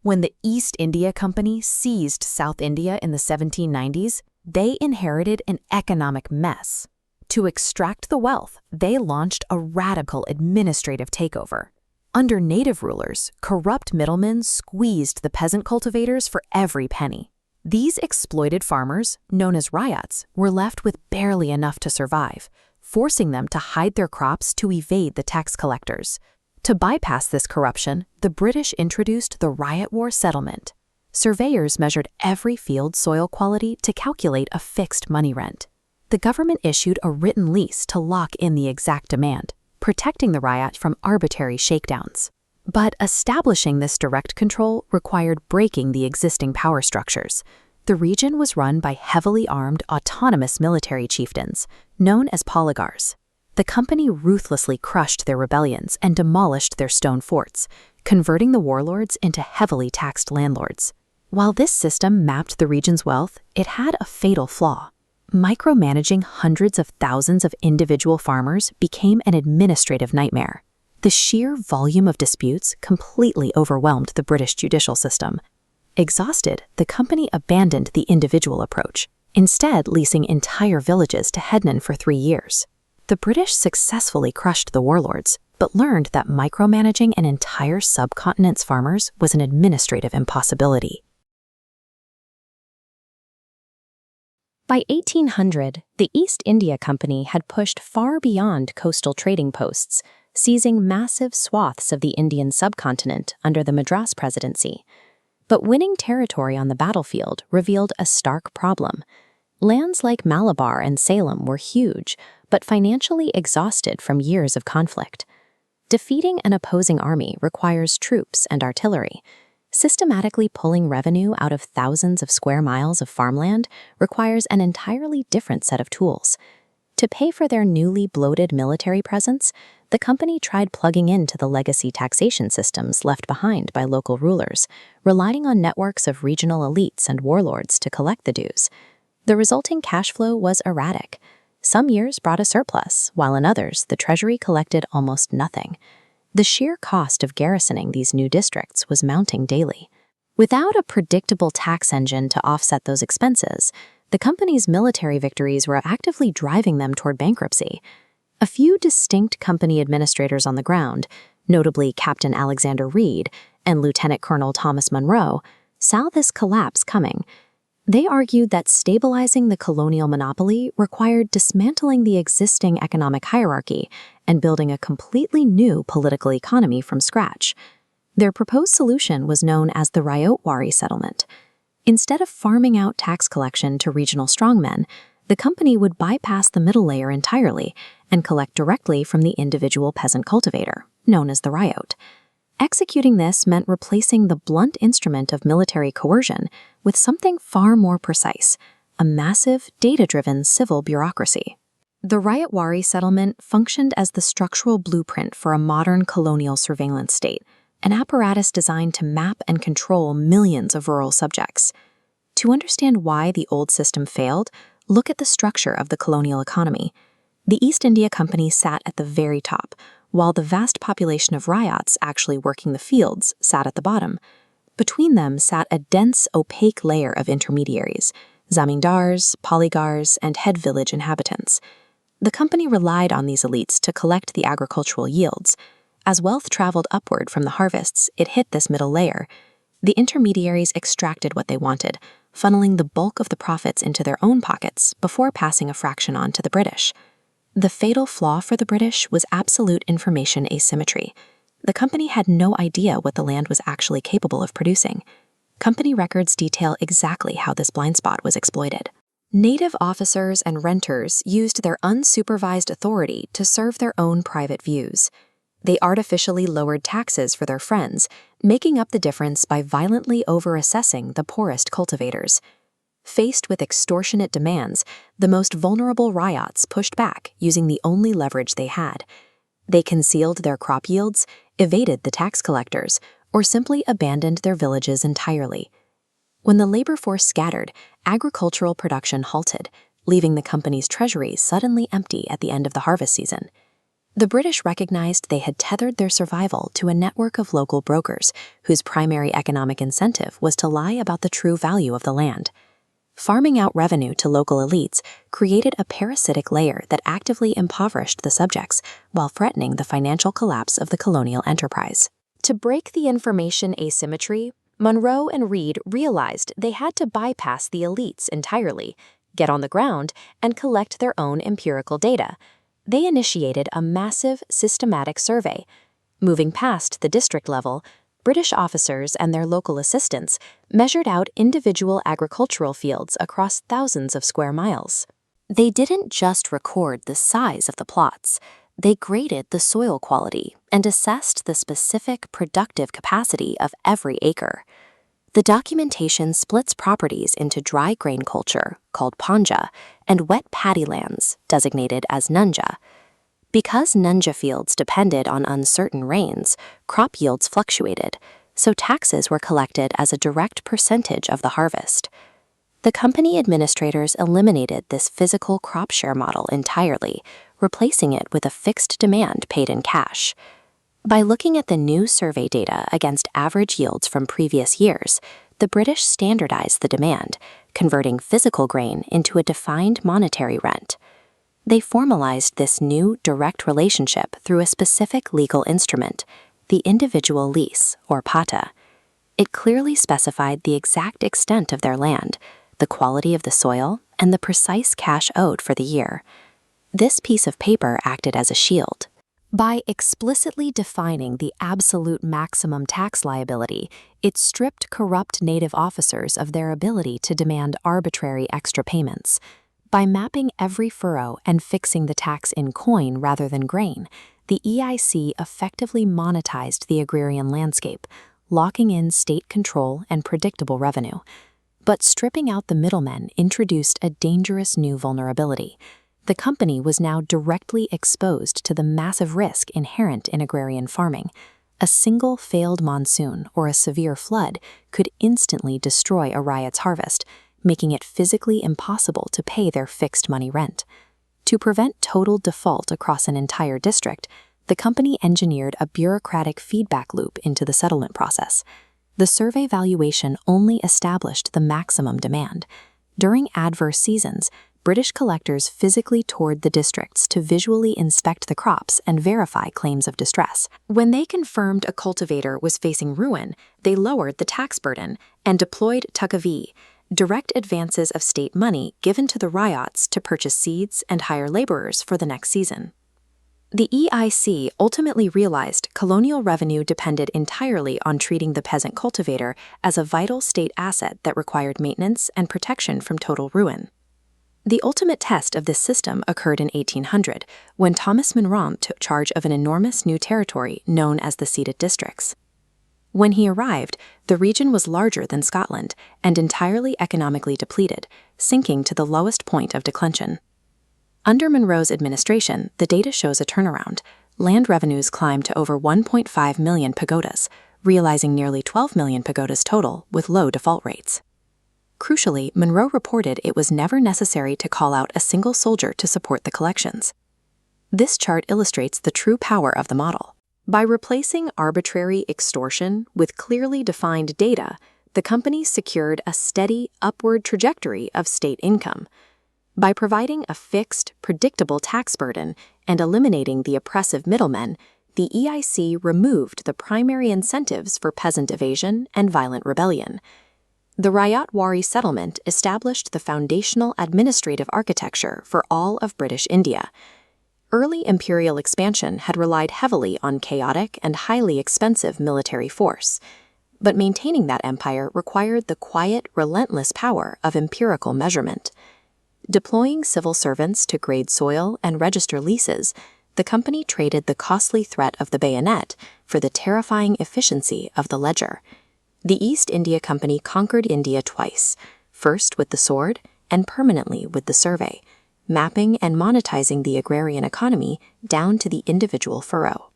When the East India Company seized South India in the 1790s, they inherited an economic mess. To extract the wealth, they launched a radical administrative takeover. Under native rulers, corrupt middlemen squeezed the peasant cultivators for every penny. These exploited farmers, known as ryots, were left with barely enough to survive, forcing them to hide their crops to evade the tax collectors. To bypass this corruption, the British introduced the Ryotwari Settlement. Surveyors measured every field's soil quality to calculate a fixed money rent. The government issued a written lease to lock in the exact demand, protecting the ryot from arbitrary shakedowns. But establishing this direct control required breaking the existing power structures. The region was run by heavily armed autonomous military chieftains, known as polygars. The company ruthlessly crushed their rebellions and demolished their stone forts, converting the warlords into heavily taxed landlords. While this system mapped the region's wealth, it had a fatal flaw. Micromanaging hundreds of thousands of individual farmers became an administrative nightmare. The sheer volume of disputes completely overwhelmed the British judicial system. Exhausted, the company abandoned the individual approach, instead leasing entire villages to headmen for 3 years. The British successfully crushed the warlords, but learned that micromanaging an entire subcontinent's farmers was an administrative impossibility. By 1800, the East India Company had pushed far beyond coastal trading posts, seizing massive swaths of the Indian subcontinent under the Madras Presidency. But winning territory on the battlefield revealed a stark problem. Lands like Malabar and Salem were huge, but financially exhausted from years of conflict. Defeating an opposing army requires troops and artillery. Systematically pulling revenue out of thousands of square miles of farmland requires an entirely different set of tools. To pay for their newly bloated military presence, the company tried plugging into the legacy taxation systems left behind by local rulers, relying on networks of regional elites and warlords to collect the dues. The resulting cash flow was erratic. Some years brought a surplus, while in others the treasury collected almost nothing. The sheer cost of garrisoning these new districts was mounting daily. Without a predictable tax engine to offset those expenses, the company's military victories were actively driving them toward bankruptcy. A few distinct company administrators on the ground, notably Captain Alexander Reed and Lieutenant Colonel Thomas Munro, saw this collapse coming. They argued that stabilizing the colonial monopoly required dismantling the existing economic hierarchy and building a completely new political economy from scratch. Their proposed solution was known as the Ryotwari Settlement. Instead of farming out tax collection to regional strongmen, the company would bypass the middle layer entirely and collect directly from the individual peasant cultivator, known as the ryot. Executing this meant replacing the blunt instrument of military coercion with something far more precise, a massive, data-driven civil bureaucracy. The Ryotwari Settlement functioned as the structural blueprint for a modern colonial surveillance state, an apparatus designed to map and control millions of rural subjects. To understand why the old system failed, look at the structure of the colonial economy. The East India Company sat at the very top, while the vast population of ryots actually working the fields sat at the bottom. Between them sat a dense, opaque layer of intermediaries, zamindars, polygars, and head village inhabitants. The company relied on these elites to collect the agricultural yields. As wealth traveled upward from the harvests, it hit this middle layer. The intermediaries extracted what they wanted, funneling the bulk of the profits into their own pockets before passing a fraction on to the British. The fatal flaw for the British was absolute information asymmetry. The company had no idea what the land was actually capable of producing. Company records detail exactly how this blind spot was exploited. Native officers and renters used their unsupervised authority to serve their own private views. They artificially lowered taxes for their friends, making up the difference by violently overassessing the poorest cultivators. Faced with extortionate demands, the most vulnerable ryots pushed back using the only leverage they had. They concealed their crop yields, evaded the tax collectors, or simply abandoned their villages entirely. When the labor force scattered, agricultural production halted, leaving the company's treasury suddenly empty at the end of the harvest season. The British recognized they had tethered their survival to a network of local brokers whose primary economic incentive was to lie about the true value of the land. Farming out revenue to local elites created a parasitic layer that actively impoverished the subjects while threatening the financial collapse of the colonial enterprise. To break the information asymmetry, Monroe and Reed realized they had to bypass the elites entirely, get on the ground, and collect their own empirical data. They initiated a massive, systematic survey. Moving past the district level, British officers and their local assistants measured out individual agricultural fields across thousands of square miles. They didn't just record the size of the plots. They graded the soil quality and assessed the specific productive capacity of every acre. The documentation splits properties into dry grain culture, called panja, and wet paddy lands, designated as nunja. Because nunja fields depended on uncertain rains, crop yields fluctuated, so taxes were collected as a direct percentage of the harvest. The company administrators eliminated this physical crop share model entirely, replacing it with a fixed demand paid in cash. By looking at the new survey data against average yields from previous years, the British standardized the demand, converting physical grain into a defined monetary rent. They formalized this new direct relationship through a specific legal instrument, the individual lease, or pata. It clearly specified the exact extent of their land, the quality of the soil, and the precise cash owed for the year. This piece of paper acted as a shield. By explicitly defining the absolute maximum tax liability, it stripped corrupt native officers of their ability to demand arbitrary extra payments. By mapping every furrow and fixing the tax in coin rather than grain, the EIC effectively monetized the agrarian landscape, locking in state control and predictable revenue. But stripping out the middlemen introduced a dangerous new vulnerability. The company was now directly exposed to the massive risk inherent in agrarian farming. A single failed monsoon or a severe flood could instantly destroy a riot's harvest, making it physically impossible to pay their fixed money rent. To prevent total default across an entire district, the company engineered a bureaucratic feedback loop into the settlement process. The survey valuation only established the maximum demand. During adverse seasons, British collectors physically toured the districts to visually inspect the crops and verify claims of distress. When they confirmed a cultivator was facing ruin, they lowered the tax burden and deployed tukavi, direct advances of state money given to the ryots to purchase seeds and hire laborers for the next season. The EIC ultimately realized colonial revenue depended entirely on treating the peasant cultivator as a vital state asset that required maintenance and protection from total ruin. The ultimate test of this system occurred in 1800, when Thomas Monro took charge of an enormous new territory known as the ceded districts. When he arrived, the region was larger than Scotland and entirely economically depleted, sinking to the lowest point of declension. Under Monroe's administration, the data shows a turnaround. Land revenues climbed to over 1.5 million pagodas, realizing nearly 12 million pagodas total with low default rates. Crucially, Monroe reported it was never necessary to call out a single soldier to support the collections. This chart illustrates the true power of the model. By replacing arbitrary extortion with clearly defined data, the company secured a steady upward trajectory of state income. By providing a fixed, predictable tax burden and eliminating the oppressive middlemen, the EIC removed the primary incentives for peasant evasion and violent rebellion. The Ryotwari Settlement established the foundational administrative architecture for all of British India. Early imperial expansion had relied heavily on chaotic and highly expensive military force, but maintaining that empire required the quiet, relentless power of empirical measurement. Deploying civil servants to grade soil and register leases, the company traded the costly threat of the bayonet for the terrifying efficiency of the ledger. The East India Company conquered India twice, first with the sword and permanently with the survey, mapping and monetizing the agrarian economy down to the individual furrow.